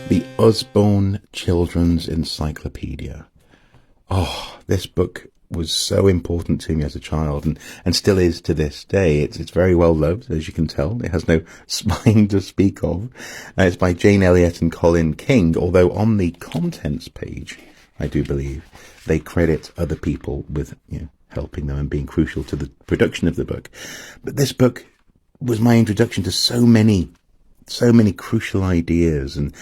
The Usborne Children's Encyclopedia. Oh, this book was so important to me as a child and still is to this day. It's very well loved, as you can tell. It has no spine to speak of. It's by Jane Elliott and Colin King, although on the contents page, I do believe, they credit other people with, helping them and being crucial to the production of the book. But this book was my introduction to so many crucial ideas and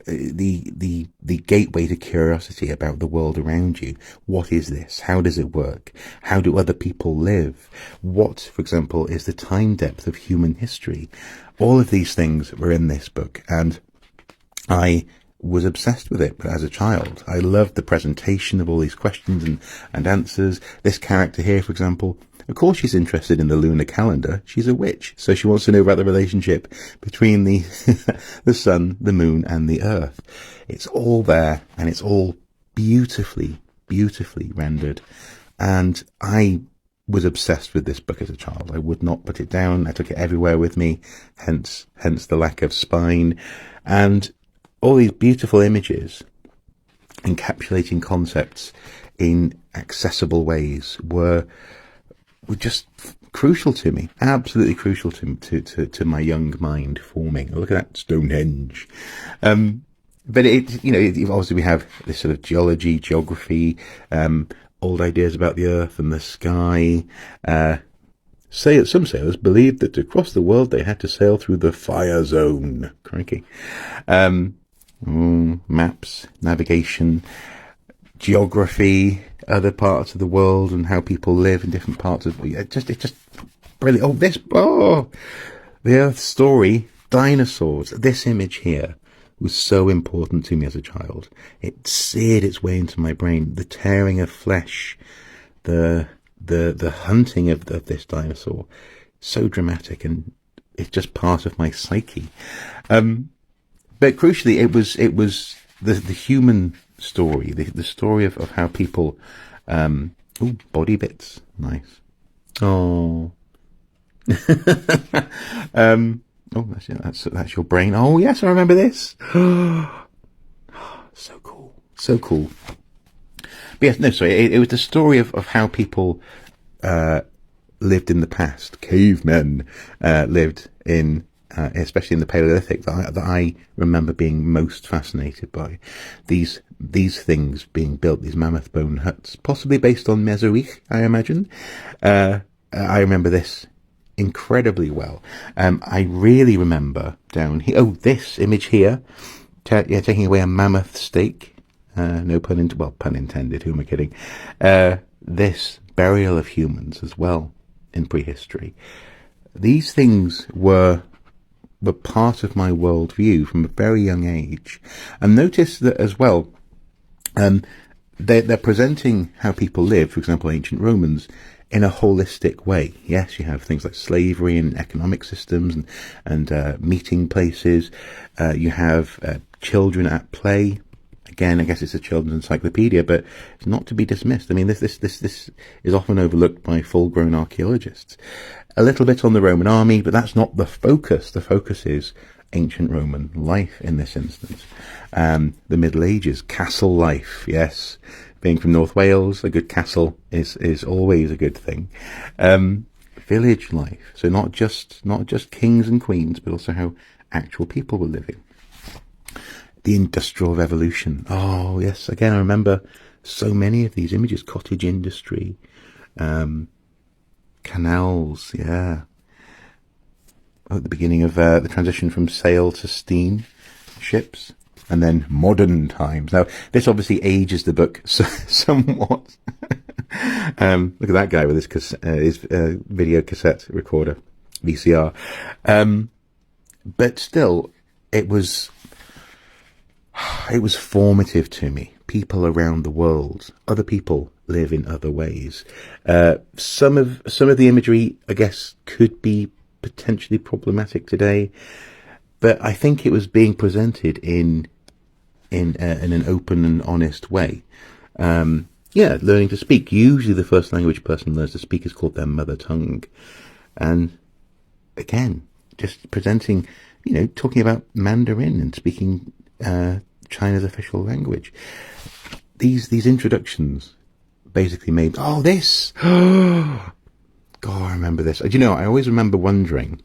the gateway to curiosity about the world around you. What is this? How does it work? How do other people live? What, for example, is the time depth of human history? All of these things were in this book, and I was obsessed with it as a child. I loved the presentation of all these questions and answers. This character here, for example, of course she's interested in the lunar calendar. She's a witch, so she wants to know about the relationship between the the sun, the moon, and the earth. It's all there, and it's all beautifully rendered. And I was obsessed with this book as a child. I would not put it down. I took it everywhere with me, hence the lack of spine. And all these beautiful images encapsulating concepts in accessible ways were just crucial to me, absolutely crucial to my young mind forming. Look at that Stonehenge. But obviously we have this sort of geography, old ideas about the earth and the sky. Some sailors believed that to cross the world they had to sail through the fire zone. Crikey. Maps, navigation, geography, other parts of the world and how people live in different parts of it's just brilliant. The Earth story, dinosaurs. This image here was so important to me as a child. It seared its way into my brain. The tearing of flesh, the hunting of this dinosaur, so dramatic, and it's just part of my psyche. But crucially, it was the human story, the story of how people, body bits, nice. Oh, that's your brain. Oh yes, I remember this. So cool. But yes, no, sorry, it was the story of how people lived in the past. Cavemen lived in. Especially in the Paleolithic, that I remember being most fascinated by. These things being built, these mammoth bone huts, possibly based on Mesoich, I imagine. I remember this incredibly well. I really remember down here, this image here, taking away a mammoth steak. No pun intended, who am I kidding? This burial of humans as well in prehistory. These things were part of my worldview from a very young age. And notice that as well, they're presenting how people live, for example, ancient Romans, in a holistic way. Yes, you have things like slavery and economic systems and meeting places. You have children at play. Again, I guess it's a children's encyclopedia, but it's not to be dismissed. I mean, this is often overlooked by full-grown archaeologists. A little bit on the Roman army, but that's not the focus. The focus is ancient Roman life in this instance. The Middle Ages, castle life, yes. Being from North Wales, a good castle is always a good thing. Village life, so not just kings and queens, but also how actual people were living. The Industrial Revolution. Oh, yes. Again, I remember so many of these images. Cottage industry, canals, yeah. At the beginning of the transition from sail to steam ships, and then modern times. Now, this obviously ages the book somewhat. Look at that guy with his video cassette recorder, VCR. But still, it was formative to me. People around the world, other people live in other ways. Some of the imagery, I guess, could be potentially problematic today, but I think it was being presented in an open and honest way. Learning to speak. Usually, the first language a person learns to speak is called their mother tongue, and again, just presenting, talking about Mandarin and speaking China's official language. These introductions basically made, oh, this, God, I remember this. Do you know, I always remember wondering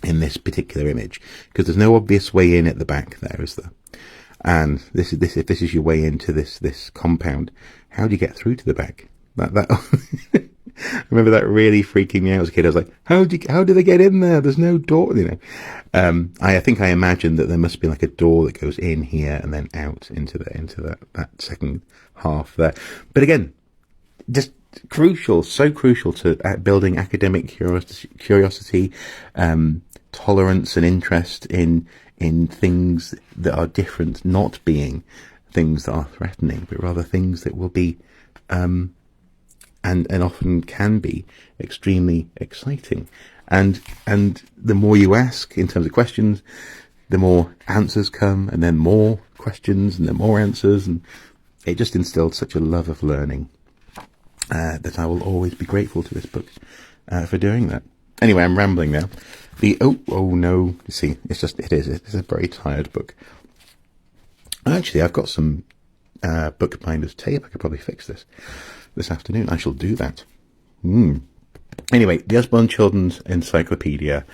in this particular image, because there's no obvious way in at the back there, is there? And if this is your way into this compound, how do you get through to the back? I remember that really freaking me out as a kid. I was like, how do they get in there? There's no door, you know. I think I imagined that there must be like a door that goes in here and then out into that second half there. But again, just crucial, so crucial to building academic curiosity, tolerance and interest in things that are different, not being things that are threatening, but rather things that will be and often can be extremely exciting. And the more you ask in terms of questions, the more answers come, and then more questions, and then more answers, and it just instilled such a love of learning that I will always be grateful to this book for doing that. Anyway, I'm rambling now. Oh no, you see, it's a very tired book. Actually, I've got some bookbinder's tape. I could probably fix this afternoon. I shall do that. Anyway, the Usborne Children's Encyclopedia,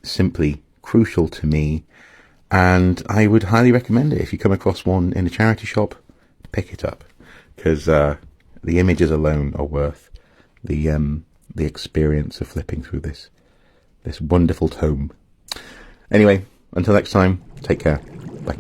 simply crucial to me, and I would highly recommend it. If you come across one in a charity shop, pick it up, because the images alone are worth the experience of flipping through this wonderful tome. Anyway, until next time, take care. Bye.